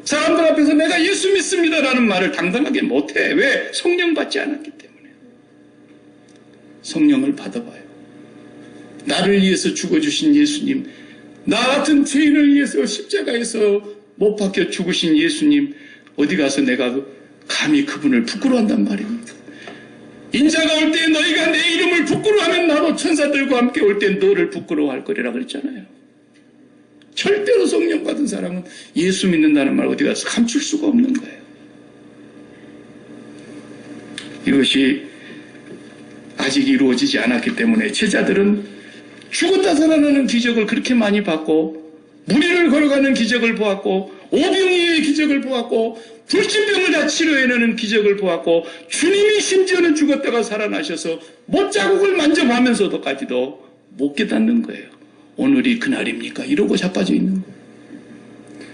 사람들 앞에서 내가 예수 믿습니다라는 말을 당당하게 못해. 왜? 성령 받지 않았기 때문에. 성령을 받아봐요. 나를 위해서 죽어주신 예수님, 나 같은 죄인을 위해서 십자가에서 못 박혀 죽으신 예수님, 어디 가서 내가 감히 그분을 부끄러워한단 말입니다. 인자가 올 때 너희가 내 이름을 부끄러워하면 나도 천사들과 함께 올 때 너를 부끄러워할 거리라 그랬잖아요. 절대로 성령 받은 사람은 예수 믿는다는 말 어디 가서 감출 수가 없는 거예요. 이것이 아직 이루어지지 않았기 때문에 제자들은 죽었다 살아나는 기적을 그렇게 많이 봤고 무리를 걸어가는 기적을 보았고 오병이의 기적을 보았고 불치병을 다 치료해내는 기적을 보았고 주님이 심지어는 죽었다가 살아나셔서 못자국을 만져보면서도까지도 못 깨닫는 거예요. 오늘이 그날입니까? 이러고 자빠져 있는 거예요.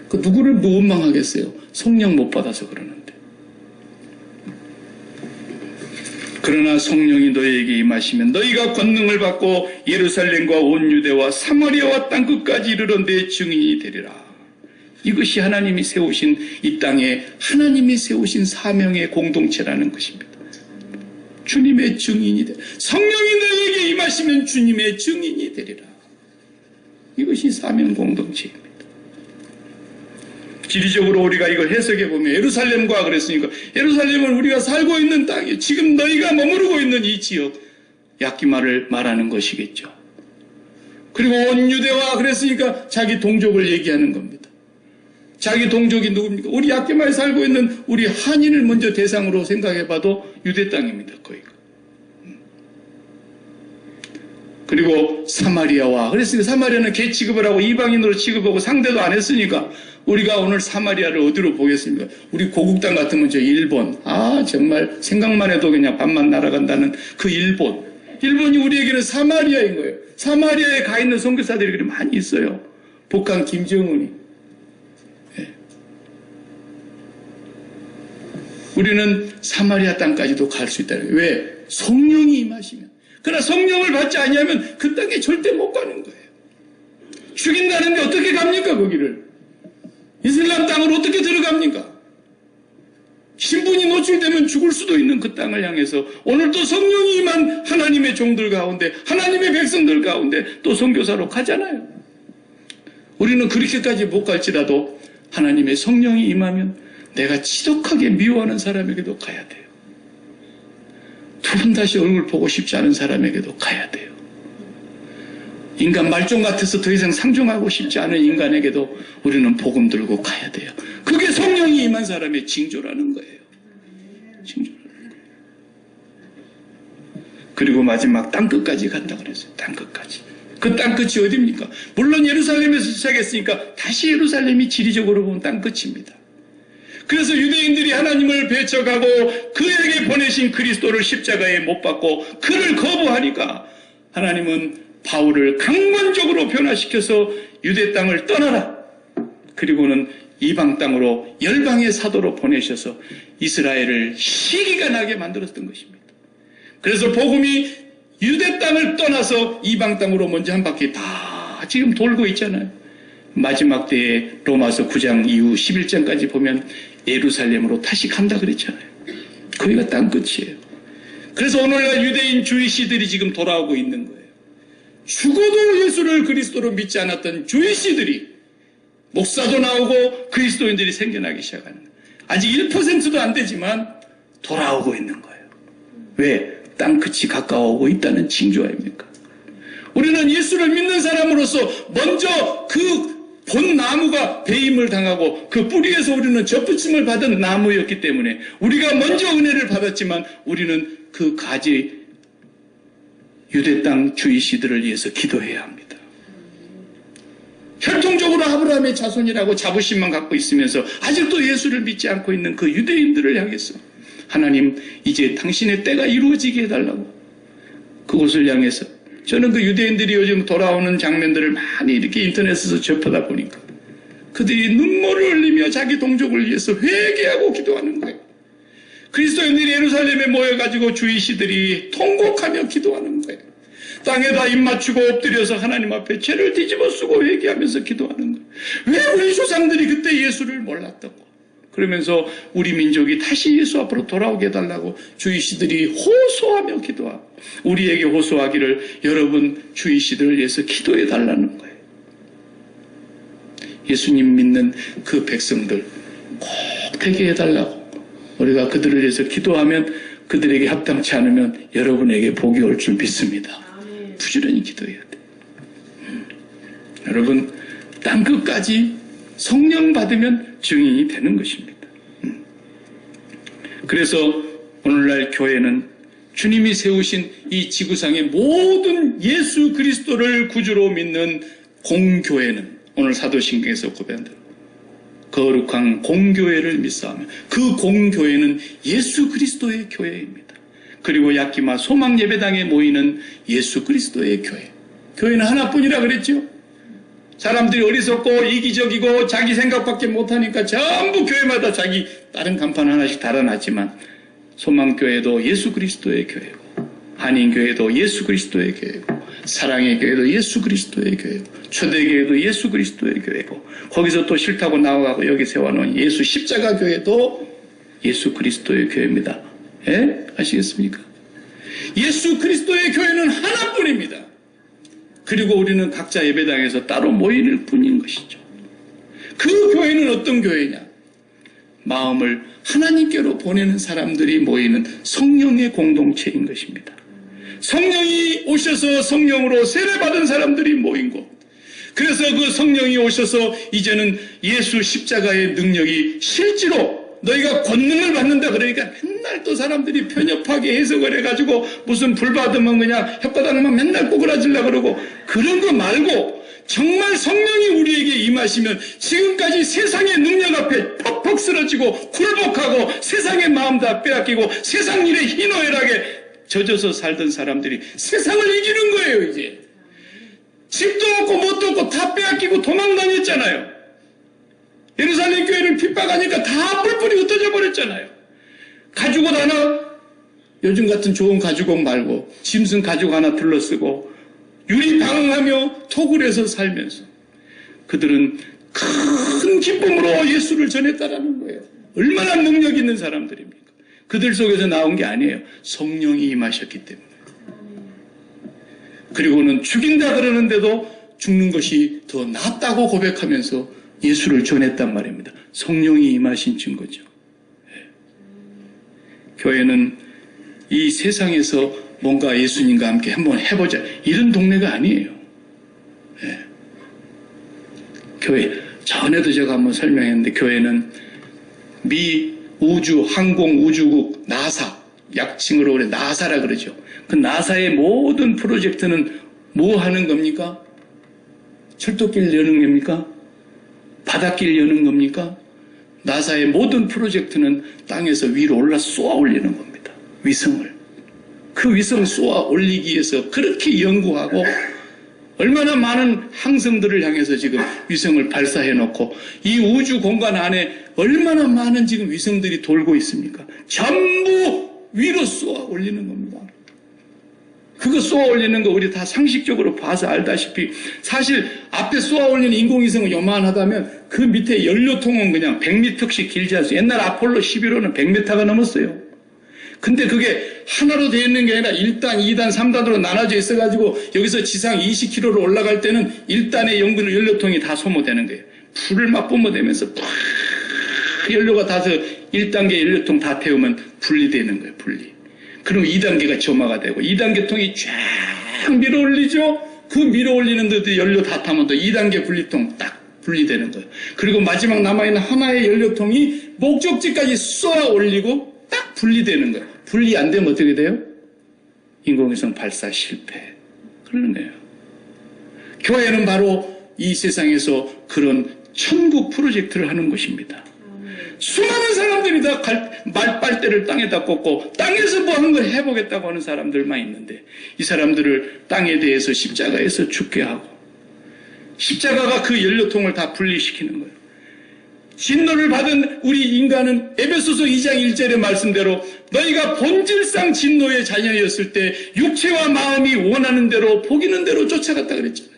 그 누구를 원망하겠어요? 성령 못 받아서 그러는데. 그러나 성령이 너희에게 임하시면 너희가 권능을 받고 예루살렘과 온 유대와 사마리아와 땅끝까지 이르러 내 증인이 되리라. 이것이 하나님이 세우신 이 땅에 하나님이 세우신 사명의 공동체라는 것입니다. 주님의 증인이 되리라. 성령이 너희에게 임하시면 주님의 증인이 되리라. 이것이 사명 공동체입니다. 지리적으로 우리가 이걸 해석해 보면 예루살렘과 그랬으니까 예루살렘은 우리가 살고 있는 땅이에요. 지금 너희가 머무르고 있는 이 지역 야키마를 말하는 것이겠죠. 그리고 온 유대와 그랬으니까 자기 동족을 얘기하는 겁니다. 자기 동족이 누굽니까? 우리 야키마에 살고 있는 우리 한인을 먼저 대상으로 생각해 봐도 유대 땅입니다. 거기가. 그리고 사마리아와 그랬으니까 사마리아는 개 취급을 하고 이방인으로 취급하고 상대도 안 했으니까 우리가 오늘 사마리아를 어디로 보겠습니까? 우리 고국 땅 같으면 저 일본, 정말 생각만 해도 그냥 밤만 날아간다는 그 일본이 우리에게는 사마리아인 거예요. 사마리아에 가 있는 선교사들이 그렇게 많이 있어요. 북한 김정은이. 네. 우리는 사마리아 땅까지도 갈 수 있다는 거예요. 왜? 성령이 임하시면. 그러나 성령을 받지 아니하면 그 땅에 절대 못 가는 거예요. 죽인다는데 어떻게 갑니까 거기를? 이슬람 땅으로 어떻게 들어갑니까? 신분이 노출되면 죽을 수도 있는 그 땅을 향해서 오늘도 성령이 임한 하나님의 종들 가운데 하나님의 백성들 가운데 또 선교사로 가잖아요. 우리는 그렇게까지 못 갈지라도 하나님의 성령이 임하면 내가 지독하게 미워하는 사람에게도 가야 돼요. 두 번 다시 얼굴 보고 싶지 않은 사람에게도 가야 돼요. 인간 말종 같아서 더 이상 상종하고 싶지 않은 인간에게도 우리는 복음 들고 가야 돼요. 그게 성령이 임한 사람의 징조라는 거예요. 징조라는 거예요. 그리고 마지막 땅끝까지 간다 그랬어요. 땅끝까지. 그 땅끝이 어디입니까? 물론 예루살렘에서 시작했으니까 다시 예루살렘이 지리적으로 보면 땅끝입니다. 그래서 유대인들이 하나님을 배척하고 그에게 보내신 그리스도를 십자가에 못 박고 그를 거부하니까 하나님은 바울을 강권적으로 변화시켜서 유대 땅을 떠나라. 그리고는 이방 땅으로 열방의 사도로 보내셔서 이스라엘을 시기가 나게 만들었던 것입니다. 그래서 복음이 유대 땅을 떠나서 이방 땅으로 먼저 한 바퀴 다 지금 돌고 있잖아요. 마지막 때에 로마서 9장 이후 11장까지 보면 예루살렘으로 다시 간다 그랬잖아요. 거기가 땅끝이에요. 그래서 오늘날 유대인 주이시들이 지금 돌아오고 있는 거예요. 죽어도 예수를 그리스도로 믿지 않았던 주이시들이 목사도 나오고 그리스도인들이 생겨나기 시작하는 거예요. 아직 1%도 안 되지만 돌아오고 있는 거예요. 왜? 땅끝이 가까워오고 있다는 징조 아닙니까? 우리는 예수를 믿는 사람으로서 먼저 그 본 나무가 배임을 당하고 그 뿌리에서 우리는 접붙임을 받은 나무였기 때문에 우리가 먼저 은혜를 받았지만 우리는 그 가지 유대 땅 주이시들을 위해서 기도해야 합니다. 혈통적으로 아브라함의 자손이라고 자부심만 갖고 있으면서 아직도 예수를 믿지 않고 있는 그 유대인들을 향해서 하나님 이제 당신의 때가 이루어지게 해달라고 그곳을 향해서 저는 그 유대인들이 요즘 돌아오는 장면들을 많이 이렇게 인터넷에서 접하다 보니까 그들이 눈물을 흘리며 자기 동족을 위해서 회개하고 기도하는 거예요. 그리스도인들이 예루살렘에 모여가지고 주이시들이 통곡하며 기도하는 거예요. 땅에다 입 맞추고 엎드려서 하나님 앞에 죄를 뒤집어 쓰고 회개하면서 기도하는 거예요. 왜 우리 조상들이 그때 예수를 몰랐다고. 그러면서 우리 민족이 다시 예수 앞으로 돌아오게 해달라고 주이시들이 호소하며 기도하고 우리에게 호소하기를 여러분 주이시들을 위해서 기도해달라는 거예요. 예수님 믿는 그 백성들 꼭 되게 해달라고 우리가 그들을 위해서 기도하면 그들에게 합당치 않으면 여러분에게 복이 올 줄 믿습니다. 부지런히 기도해야 돼요. 여러분 땅끝까지 성령 받으면 증인이 되는 것입니다. 그래서 오늘날 교회는 주님이 세우신 이 지구상의 모든 예수 그리스도를 구주로 믿는 공교회는 오늘 사도신경에서 고백한 대로 거룩한 공교회를 믿사하며 그 공교회는 예수 그리스도의 교회입니다. 그리고 야키마 소망 예배당에 모이는 예수 그리스도의 교회. 교회는 하나뿐이라 그랬죠. 사람들이 어리석고 이기적이고 자기 생각밖에 못하니까 전부 교회마다 자기 다른 간판 하나씩 달아놨지만 소망교회도 예수 그리스도의 교회고 한인교회도 예수 그리스도의 교회고 사랑의 교회도 예수 그리스도의 교회고 초대교회도 예수 그리스도의 교회고 거기서 또 싫다고 나와가고 여기 세워놓은 예수 십자가 교회도 예수 그리스도의 교회입니다. 예? 아시겠습니까? 예수 그리스도의 교회는 하나뿐입니다. 그리고 우리는 각자 예배당에서 따로 모일 뿐인 것이죠. 그 교회는 어떤 교회냐? 마음을 하나님께로 보내는 사람들이 모이는 성령의 공동체인 것입니다. 성령이 오셔서 성령으로 세례받은 사람들이 모인 곳. 그래서 그 성령이 오셔서 이제는 예수 십자가의 능력이 실제로 너희가 권능을 받는다 그러니까 맨날 또 사람들이 편협하게 해석을 해가지고 무슨 불 받으면 그냥 혓바닥만 맨날 꼬그라지려고 그러고 그런 거 말고 정말 성령이 우리에게 임하시면 지금까지 세상의 능력 앞에 퍽퍽 쓰러지고 굴복하고 세상의 마음 다 빼앗기고 세상 일에 희노애락에 젖어서 살던 사람들이 세상을 이기는 거예요. 이제 집도 없고 뭣도 없고 다 빼앗기고 도망다녔잖아요. 예루살렘 교회를 핍박하니까 다 뿔뿔이 흩어져 버렸잖아요. 가죽옷 하나, 요즘 같은 좋은 가죽옷 말고 짐승 가죽 하나 둘러쓰고 유리 방황하며 토굴에서 살면서 그들은 큰 기쁨으로 예수를 전했다라는 거예요. 얼마나 능력 있는 사람들입니까? 그들 속에서 나온 게 아니에요. 성령이 임하셨기 때문에. 그리고는 죽인다 그러는데도 죽는 것이 더 낫다고 고백하면서 예수를 전했단 말입니다. 성령이 임하신 증거죠. 네. 교회는 이 세상에서 뭔가 예수님과 함께 한번 해보자 이런 동네가 아니에요. 네. 교회 전에도 제가 한번 설명했는데 교회는 미 우주 항공 우주국 나사 약칭으로 그래 나사라 그러죠. 그 나사의 모든 프로젝트는 뭐 하는 겁니까? 철도길 여는 겁니까? 바닷길 여는 겁니까? 나사의 모든 프로젝트는 땅에서 위로 올라 쏘아 올리는 겁니다. 위성을. 그 위성을 쏘아 올리기 위해서 그렇게 연구하고 얼마나 많은 항성들을 향해서 지금 위성을 발사해 놓고 이 우주 공간 안에 얼마나 많은 지금 위성들이 돌고 있습니까? 전부 위로 쏘아 올리는 겁니다. 그거 쏘아 올리는 거 우리 다 상식적으로 봐서 알다시피 사실 앞에 쏘아 올리는 인공위성은 요만하다면 그 밑에 연료통은 그냥 100m씩 길지 않습니까? 옛날 아폴로 11호는 100m가 넘었어요. 근데 그게 하나로 되어 있는 게 아니라 1단, 2단, 3단으로 나눠져 있어가지고 여기서 지상 20km로 올라갈 때는 1단의 연료통이 다 소모되는 거예요. 불을 막 뿜어대면서 팍 연료가 다서 1단계 연료통 다 태우면 분리되는 거예요. 분리. 그럼 2단계가 점화가 되고 2단계 통이 쫙 밀어 올리죠. 그 밀어 올리는 데도 연료 다 타면 또 2단계 분리통 딱 분리되는 거예요. 그리고 마지막 남아있는 하나의 연료통이 목적지까지 쏘아 올리고 딱 분리되는 거예요. 분리 안 되면 어떻게 돼요? 인공위성 발사 실패. 그러는 거예요. 교회는 바로 이 세상에서 그런 천국 프로젝트를 하는 것입니다. 수많은 사람들이 다 말빨대를 땅에다 꽂고 땅에서 뭐 한 걸 해보겠다고 하는 사람들만 있는데 이 사람들을 땅에 대해서 십자가에서 죽게 하고 십자가가 그 연료통을 다 분리시키는 거예요. 진노를 받은 우리 인간은 에베소서 2장 1절의 말씀대로 너희가 본질상 진노의 자녀였을 때 육체와 마음이 원하는 대로 포기는 대로 쫓아갔다 그랬잖아요.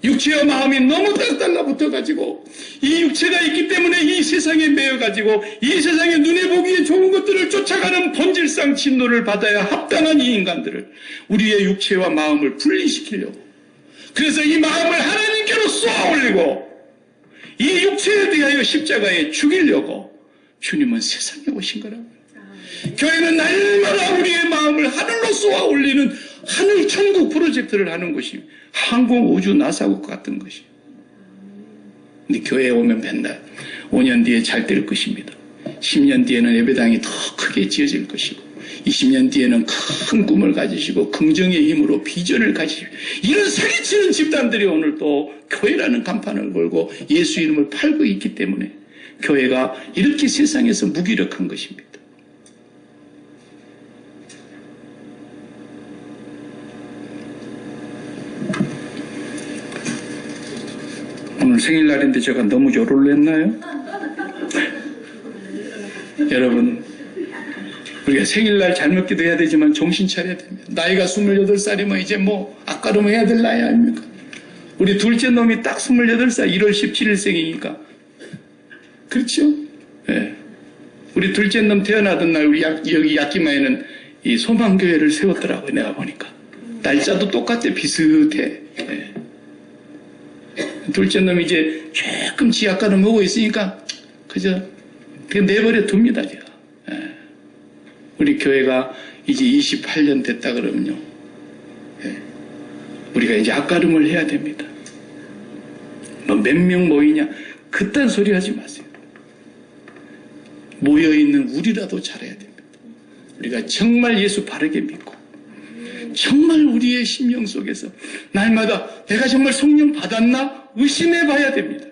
육체와 마음이 너무 딱 달라붙어가지고 이 육체가 있기 때문에 이 세상에 매여가지고 이 세상에 눈에 보기에 좋은 것들을 쫓아가는 본질상 진노를 받아야 합당한 이 인간들을 우리의 육체와 마음을 분리시키려고 그래서 이 마음을 하나님께로 쏘아 올리고 이 육체에 대하여 십자가에 죽이려고 주님은 세상에 오신 거라고. 교회는 날마다 우리의 마음을 하늘로 쏘아 올리는 하늘 천국 프로젝트를 하는 것이 항공 우주 나사국 같은 것이. 근데 교회에 오면 맨날 5년 뒤에 잘 될 것입니다. 10년 뒤에는 예배당이 더 크게 지어질 것이고 20년 뒤에는 큰 꿈을 가지시고 긍정의 힘으로 비전을 가지시고 이런 사기치는 집단들이 오늘 또 교회라는 간판을 걸고 예수 이름을 팔고 있기 때문에 교회가 이렇게 세상에서 무기력한 것입니다. 오늘 생일날인데 제가 너무 요로를 했나요? 여러분 우리가 생일날 잘못 기도해야 되지만 정신 차려야 됩니다. 나이가 28살이면 이제 뭐 아까름해야 될 나이 아닙니까? 우리 둘째 놈이 딱 28살 1월 17일생이니까 그렇죠? 네. 우리 둘째 놈 태어나던 날 우리 여기 야끼마에는 이 소망교회를 세웠더라고요. 내가 보니까. 날짜도 똑같아. 비슷해. 예. 둘째 놈이 이제 조금 지약가를 먹고 있으니까 그저 그냥 내버려 둡니다. 제가. 예. 우리 교회가 이제 28년 됐다 그러면요. 예. 우리가 이제 앞가름을 해야 됩니다. 뭐 몇 명 모이냐 그딴 소리 하지 마세요. 모여있는 우리라도 잘해야 됩니다. 우리가 정말 예수 바르게 믿고 정말 우리의 심령 속에서 날마다 내가 정말 성령 받았나 의심해 봐야 됩니다.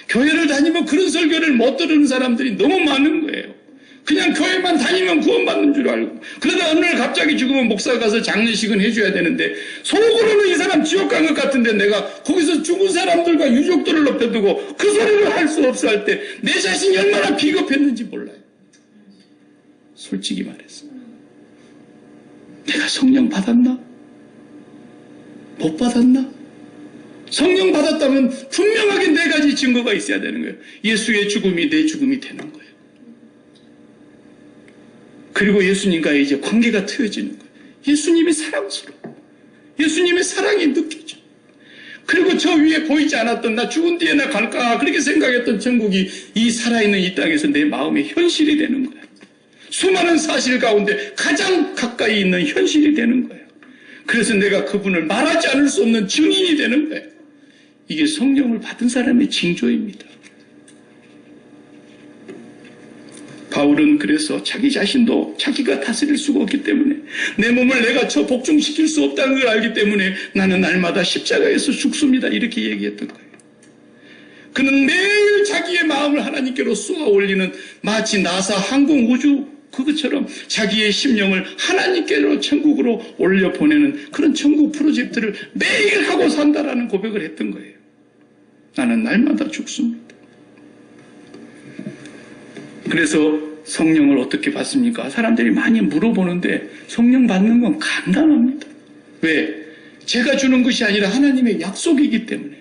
교회를 다니면 그런 설교를 못 들은 사람들이 너무 많은 거예요. 그냥 교회만 다니면 구원받는 줄 알고 그러다 어느 날 갑자기 죽으면 목사가 가서 장례식은 해줘야 되는데 속으로는 이 사람 지옥 간 것 같은데 내가 거기서 죽은 사람들과 유족들을 높여두고 그 소리를 할 수 없어 할 때 내 자신이 얼마나 비겁했는지 몰라요. 솔직히 말해서 내가 성령 받았나? 못 받았나? 성령 받았다면 분명하게 네 가지 증거가 있어야 되는 거예요. 예수의 죽음이 내 죽음이 되는 거예요. 그리고 예수님과의 이제 관계가 트여지는 거예요. 예수님이 사랑스러워. 예수님의 사랑이 느껴져. 그리고 저 위에 보이지 않았던 나 죽은 뒤에 나 갈까 그렇게 생각했던 천국이 이 살아있는 이 땅에서 내 마음의 현실이 되는 거예요. 수많은 사실 가운데 가장 가까이 있는 현실이 되는 거예요. 그래서 내가 그분을 말하지 않을 수 없는 증인이 되는 거예요. 이게 성령을 받은 사람의 징조입니다. 바울은 그래서 자기 자신도 자기가 다스릴 수가 없기 때문에 내 몸을 내가 저 복종시킬 수 없다는 걸 알기 때문에 나는 날마다 십자가에서 죽습니다. 이렇게 얘기했던 거예요. 그는 매일 자기의 마음을 하나님께로 쏘아 올리는 마치 나사 항공우주 그것처럼 자기의 심령을 하나님께로 천국으로 올려보내는 그런 천국 프로젝트를 매일 하고 산다라는 고백을 했던 거예요. 나는 날마다 죽습니다. 그래서 성령을 어떻게 받습니까? 사람들이 많이 물어보는데 성령 받는 건 간단합니다. 왜? 제가 주는 것이 아니라 하나님의 약속이기 때문에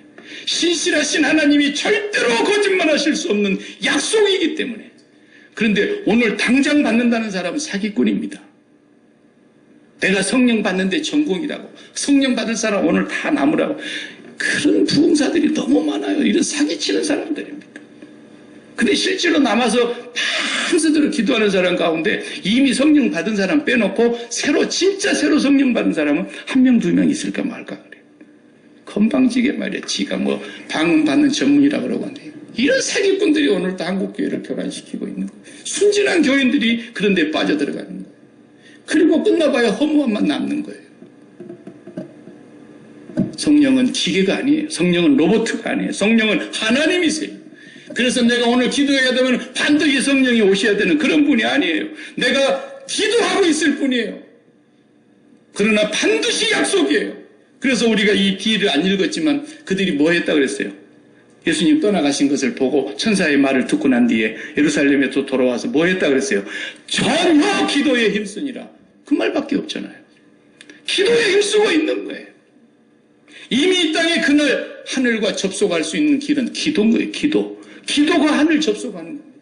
신실하신 하나님이 절대로 거짓말하실 수 없는 약속이기 때문에. 그런데 오늘 당장 받는다는 사람은 사기꾼입니다. 내가 성령 받는데 전공이라고 성령 받을 사람 오늘 다 남으라고 그런 부흥사들이 너무 많아요. 이런 사기치는 사람들입니다. 근데 실제로 남아서 밤새도록 기도하는 사람 가운데 이미 성령 받은 사람 빼놓고 진짜 새로 성령 받은 사람은 한 명, 두 명 있을까 말까 그래요. 건방지게 말이야. 지가 뭐 방언 받는 전문이라 그러고 하네요. 이런 사기꾼들이 오늘도 한국교회를 교란시키고 있는 거예요. 순진한 교인들이 그런 데 빠져들어가는 거예요. 그리고 끝나봐야 허무함만 남는 거예요. 성령은 기계가 아니에요. 성령은 로봇가 아니에요. 성령은 하나님이세요. 그래서 내가 오늘 기도해야 되면 반드시 성령이 오셔야 되는 그런 분이 아니에요. 내가 기도하고 있을 뿐이에요. 그러나 반드시 약속이에요. 그래서 우리가 이 뒤를 안 읽었지만 그들이 뭐 했다 그랬어요? 예수님 떠나가신 것을 보고 천사의 말을 듣고 난 뒤에 예루살렘에 또 돌아와서 뭐 했다 그랬어요? 전혀 기도에 힘쓰니라. 그 말밖에 없잖아요. 기도에 힘쓰고 있는 거예요. 이미 이 땅에 그날 하늘과 접속할 수 있는 길은 기도인 거예요. 기도가 하늘 접속하는 겁니다.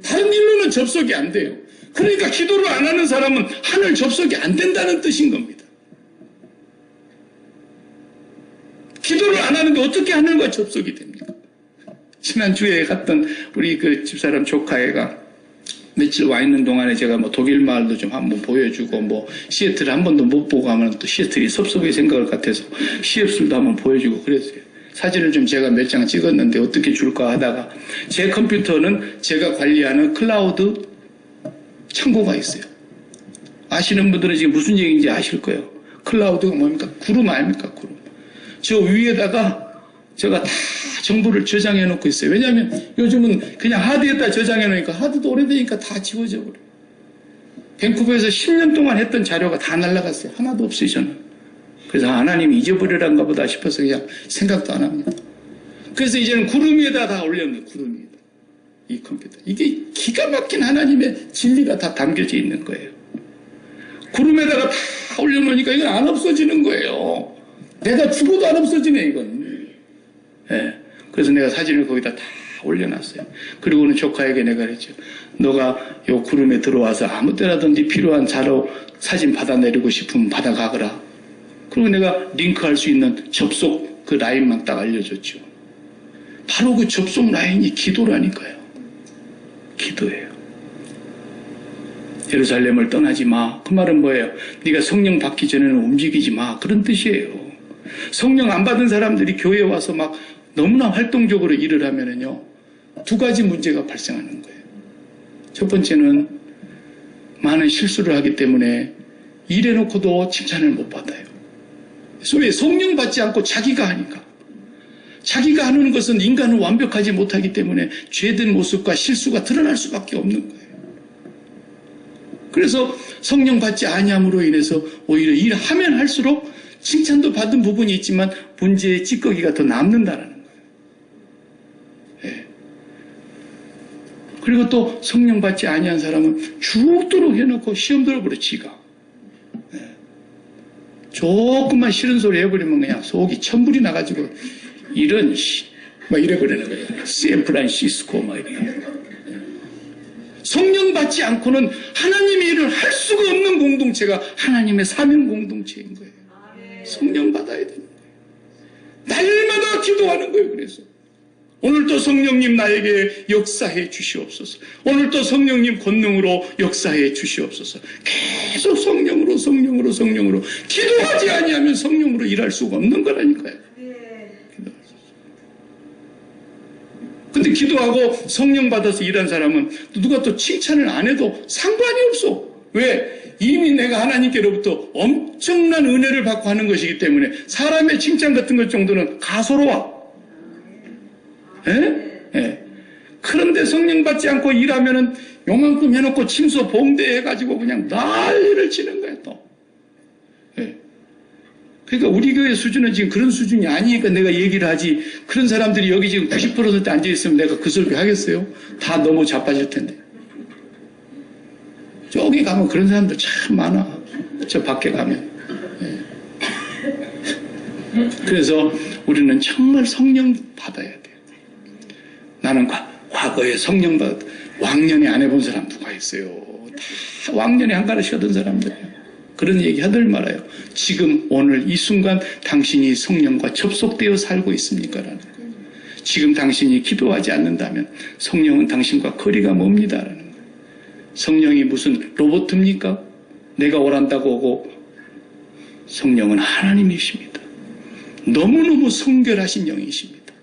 다른 일로는 접속이 안 돼요. 그러니까 기도를 안 하는 사람은 하늘 접속이 안 된다는 뜻인 겁니다. 기도를 안 하는데 어떻게 하늘과 접속이 됩니까? 지난주에 갔던 우리 그 집사람 조카애가 며칠 와 있는 동안에 제가 뭐 독일 마을도 좀 한번 보여주고 뭐 시애틀을 한 번도 못 보고 하면 또 시애틀이 섭섭하게 생각할 것 같아서 시애틀도 한번 보여주고 그랬어요. 사진을 좀 제가 몇 장 찍었는데 어떻게 줄까 하다가 제 컴퓨터는 제가 관리하는 클라우드 창고가 있어요. 아시는 분들은 지금 무슨 얘기인지 아실 거예요. 클라우드가 뭡니까? 구름 아닙니까? 구름. 저 위에다가 제가 다 정보를 저장해 놓고 있어요. 왜냐하면 요즘은 그냥 하드에다 저장해 놓으니까 하드도 오래되니까 다 지워져 버려요. 밴쿠버에서 10년 동안 했던 자료가 다 날아갔어요. 하나도 없어요, 저는. 그래서 하나님이 잊어버리란가 보다 싶어서 그냥 생각도 안 합니다. 그래서 이제는 구름 위에다 다 올렸는데 구름 위에다. 이 컴퓨터. 이게 기가 막힌 하나님의 진리가 다 담겨져 있는 거예요. 구름에다가 다 올려놓으니까 이건 안 없어지는 거예요. 내가 죽어도 안 없어지네, 이건. 예. 그래서 내가 사진을 거기다 다 올려놨어요. 그리고는 조카에게 내가 그랬죠. 너가 요 구름에 들어와서 아무 때라든지 필요한 자료 사진 받아내리고 싶으면 받아가거라. 그리고 내가 링크할 수 있는 접속 그 라인만 딱 알려줬죠. 바로 그 접속 라인이 기도라니까요. 기도예요. 예루살렘을 떠나지 마. 그 말은 뭐예요? 네가 성령 받기 전에는 움직이지 마. 그런 뜻이에요. 성령 안 받은 사람들이 교회에 와서 막 너무나 활동적으로 일을 하면은요, 두 가지 문제가 발생하는 거예요. 첫 번째는 많은 실수를 하기 때문에 일해놓고도 칭찬을 못 받아요. 왜? 성령 받지 않고 자기가 하니까. 자기가 하는 것은 인간은 완벽하지 못하기 때문에 죄된 모습과 실수가 드러날 수밖에 없는 거예요. 그래서 성령 받지 아니함으로 인해서 오히려 일하면 할수록 칭찬도 받은 부분이 있지만 문제의 찌꺼기가 더 남는다는 거예요. 예. 그리고 또 성령 받지 아니한 사람은 죽도록 해놓고 시험 들어버려 지가. 예. 조금만 싫은 소리 해버리면 그냥 속이 천불이 나가지고 이런 막 이래버리는 거예요. 샌프란시스코 막 이래. 성령 받지 않고는 하나님의 일을 할 수가 없는 공동체가 하나님의 사명 공동체인 거예요. 성령 받아야 되는 거예요. 날마다 기도하는 거예요. 그래서 오늘도 성령님 나에게 역사해 주시옵소서. 오늘도 성령님 권능으로 역사해 주시옵소서. 계속 성령으로 기도하지 아니하면 성령으로 일할 수가 없는 거라니까요. 근데 기도하고 성령 받아서 일한 사람은 누가 또 칭찬을 안 해도 상관이 없어. 왜? 이미 내가 하나님께로부터 엄청난 은혜를 받고 하는 것이기 때문에 사람의 칭찬 같은 것 정도는 가소로워. 예? 예. 그런데 성령 받지 않고 일하면은 요만큼 해놓고 침소 봉대 해가지고 그냥 난리를 치는 거야 또. 예. 그러니까 우리 교회 수준은 지금 그런 수준이 아니니까 내가 얘기를 하지. 그런 사람들이 여기 지금 90% 앉아있으면 내가 그 설교 하겠어요? 다 너무 자빠질 텐데. 저기 가면 그런 사람들 참 많아. 저 밖에 가면. 예. 그래서 우리는 정말 성령 받아야 돼요. 나는 과거에 성령 왕년에 안 해본 사람 누가 있어요? 다 왕년에 한가르씩 하던 사람들이에요. 그런 얘기 하들 말아요. 지금 오늘 이 순간 당신이 성령과 접속되어 살고 있습니까? 라는 거예요. 지금 당신이 기도하지 않는다면 성령은 당신과 거리가 멉니다. 라는 거예요. 성령이 무슨 로봇입니까? 내가 오란다고 오고. 성령은 하나님이십니다. 너무너무 성결하신 영이십니다.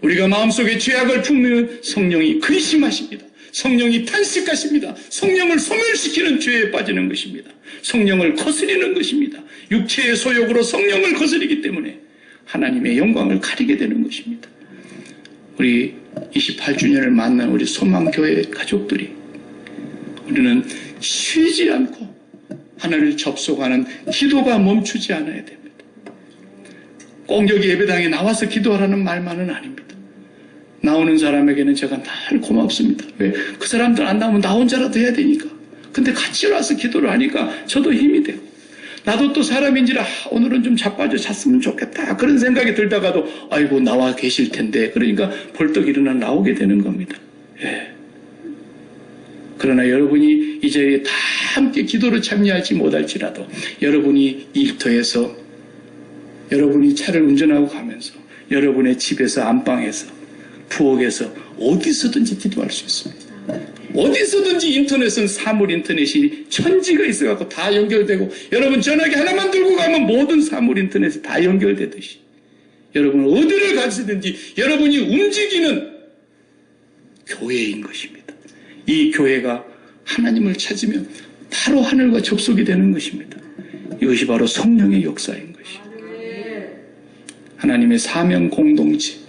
우리가 마음속에 죄악을 품는 성령이 근심하십니다. 성령이 탄식하십니다. 성령을 소멸시키는 죄에 빠지는 것입니다. 성령을 거스리는 것입니다. 육체의 소욕으로 성령을 거스리기 때문에 하나님의 영광을 가리게 되는 것입니다. 우리 28주년을 맞는 우리 소망교회 가족들이 우리는 쉬지 않고 하나님을 접속하는 기도가 멈추지 않아야 됩니다. 꼭 여기 예배당에 나와서 기도하라는 말만은 아닙니다. 나오는 사람에게는 제가 늘 고맙습니다. 왜? 그 사람들 안 나오면 나 혼자라도 해야 되니까. 근데 같이 와서 기도를 하니까 저도 힘이 돼요. 나도 또 사람인지라 오늘은 좀 자빠져 잤으면 좋겠다. 그런 생각이 들다가도 아이고 나와 계실 텐데. 그러니까 벌떡 일어나 나오게 되는 겁니다. 예. 그러나 여러분이 이 자리에 다 함께 기도를 참여하지 못할지라도 여러분이 일터에서 여러분이 차를 운전하고 가면서 여러분의 집에서 안방에서 부엌에서 어디서든지 기도할 수 있습니다. 어디서든지 인터넷은 사물 인터넷이 천지가 있어갖고 다 연결되고 여러분 전화기 하나만 들고 가면 모든 사물 인터넷이 다 연결되듯이 여러분 어디를 가시든지 여러분이 움직이는 교회인 것입니다. 이 교회가 하나님을 찾으면 바로 하늘과 접속이 되는 것입니다. 이것이 바로 성령의 역사인 것입니다. 하나님의 사명 공동체